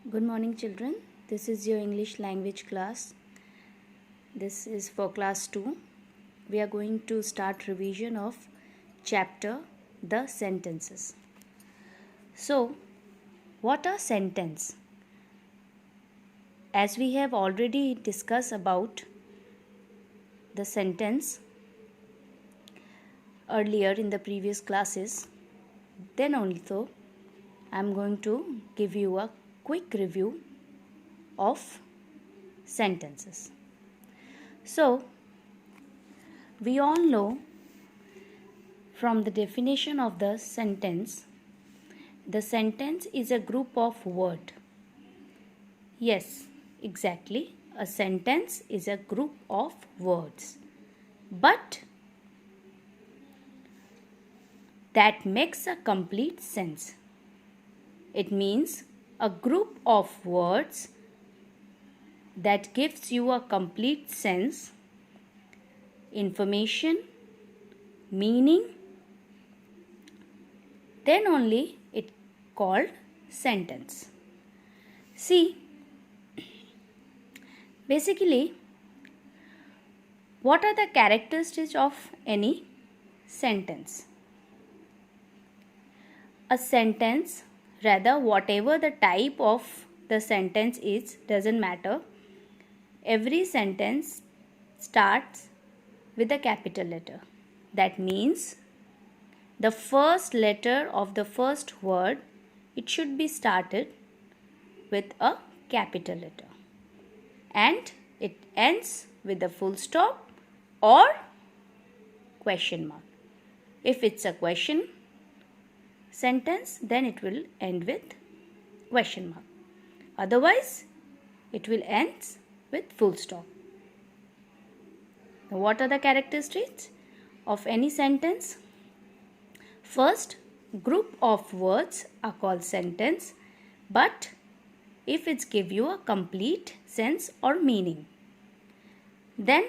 Good morning, children. This is your English language class. This is for class 2. We are going to start revision of chapter The Sentences. So, what are sentence? As we have already discussed about the sentence earlier in the previous classes, then also I am going to give you a quick review of sentences. So, we all know from the definition of the sentence is a group of words. Yes, exactly. A sentence is a group of words. But that makes a complete sense. It means a group of words that gives you a complete sense, information, meaning, then only it called sentence. See, basically, what are the characteristics of any sentence? A sentence, rather whatever the type of the sentence is, doesn't matter. Every sentence starts with a capital letter. That means the first letter of the first word, it should be started with a capital letter. And it ends with a full stop or question mark. If it's a question sentence, then it will end with question mark. Otherwise, it will end with full stop. Now, what are the characteristics of any sentence? First, group of words are called sentence, but if it's give you a complete sense or meaning. Then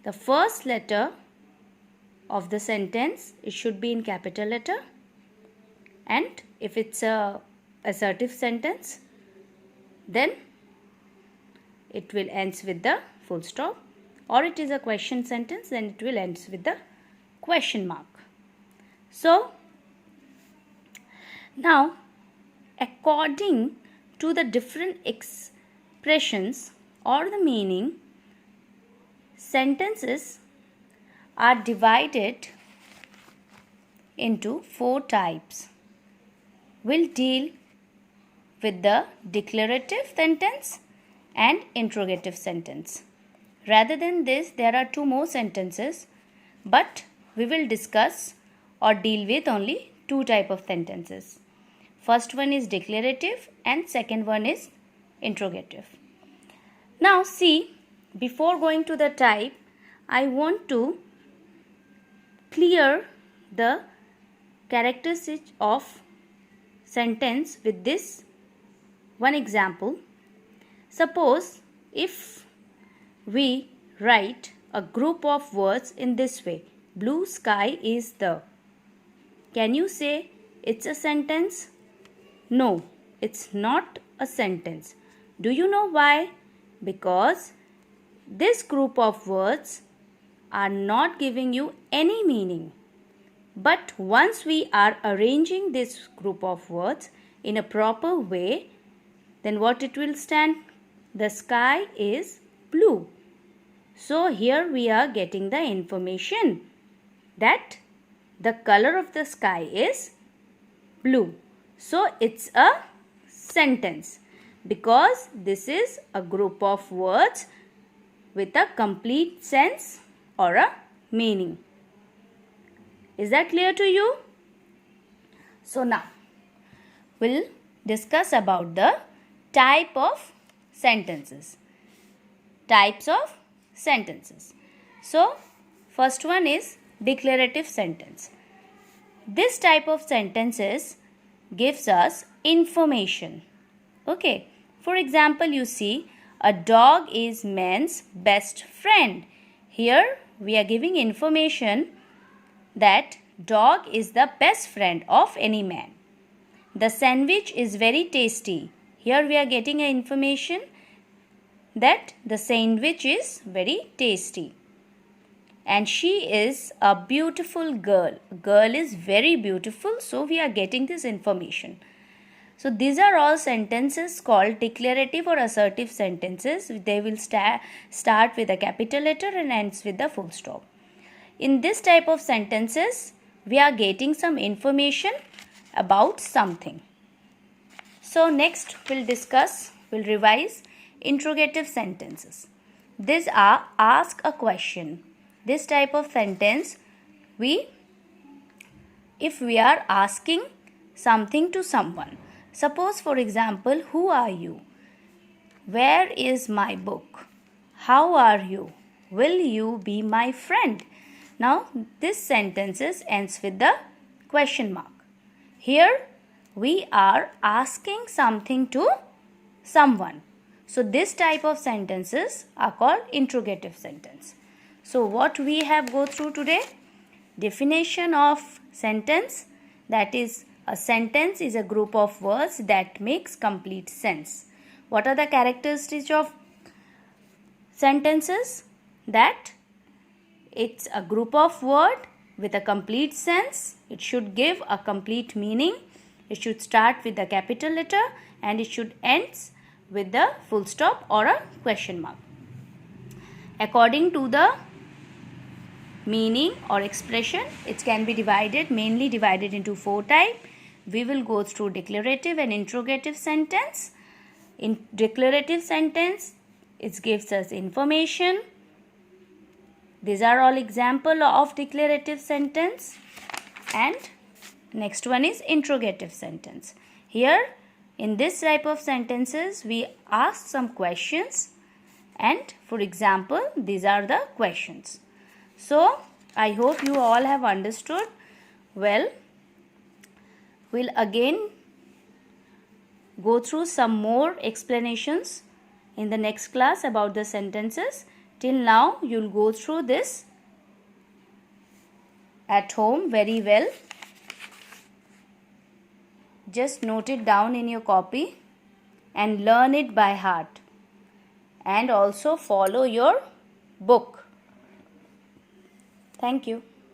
the first letter of the sentence, it should be in capital letter. And if it's a assertive sentence, then it will ends with the full stop. Or it is a question sentence, then it will ends with the question mark. So, now according to the different expressions or the meaning, sentences are divided into 4 types. We'll deal with the declarative sentence and interrogative sentence. Rather than this, there are 2 more sentences, but we will discuss or deal with only 2 types of sentences. First one is declarative and second one is interrogative. Now see, before going to the type, I want to clear the characteristics of sentence with this one example. Suppose if we write a group of words in this way, blue sky is the. Can you say it's a sentence? No, it's not a sentence. Do you know why? Because this group of words are not giving you any meaning. But once we are arranging this group of words in a proper way, then what it will stand? The sky is blue. So here we are getting the information that the color of the sky is blue. So it's a sentence because this is a group of words with a complete sense or a meaning. Is that clear to you? So now we'll discuss about the type of sentences. Types of sentences. So first one is declarative sentence. This type of sentences gives us information. Okay. For example, you see, a dog is man's best friend. Here we are giving information that dog is the best friend of any man. The sandwich is very tasty. Here we are getting an information that the sandwich is very tasty. And she is a beautiful girl. Girl is very beautiful, so we are getting this information. So these are all sentences called declarative or assertive sentences. They will start with a capital letter and ends with the full stop. In this type of sentences, we are getting some information about something. So next we'll revise interrogative sentences. These are ask a question. This type of sentence, if we are asking something to someone. Suppose, for example, who are you? Where is my book? How are you? Will you be my friend? Now, this sentence ends with the question mark. Here, we are asking something to someone. So, this type of sentences are called interrogative sentence. So, what we have go through today? Definition of sentence, that is, a sentence is a group of words that makes complete sense. What are the characteristics of sentences? That it's a group of words with a complete sense. It should give a complete meaning. It should start with a capital letter and it should end with the full stop or a question mark. According to the meaning or expression, it can be mainly divided into 4 types. We will go through declarative and interrogative sentence. In declarative sentence, it gives us information. These are all examples of declarative sentence. And next one is interrogative sentence. Here, in this type of sentences, we ask some questions. And for example, these are the questions. So, I hope you all have understood well. We'll again go through some more explanations in the next class about the sentences. Till now, you'll go through this at home very well. Just note it down in your copy and learn it by heart. And also follow your book. Thank you.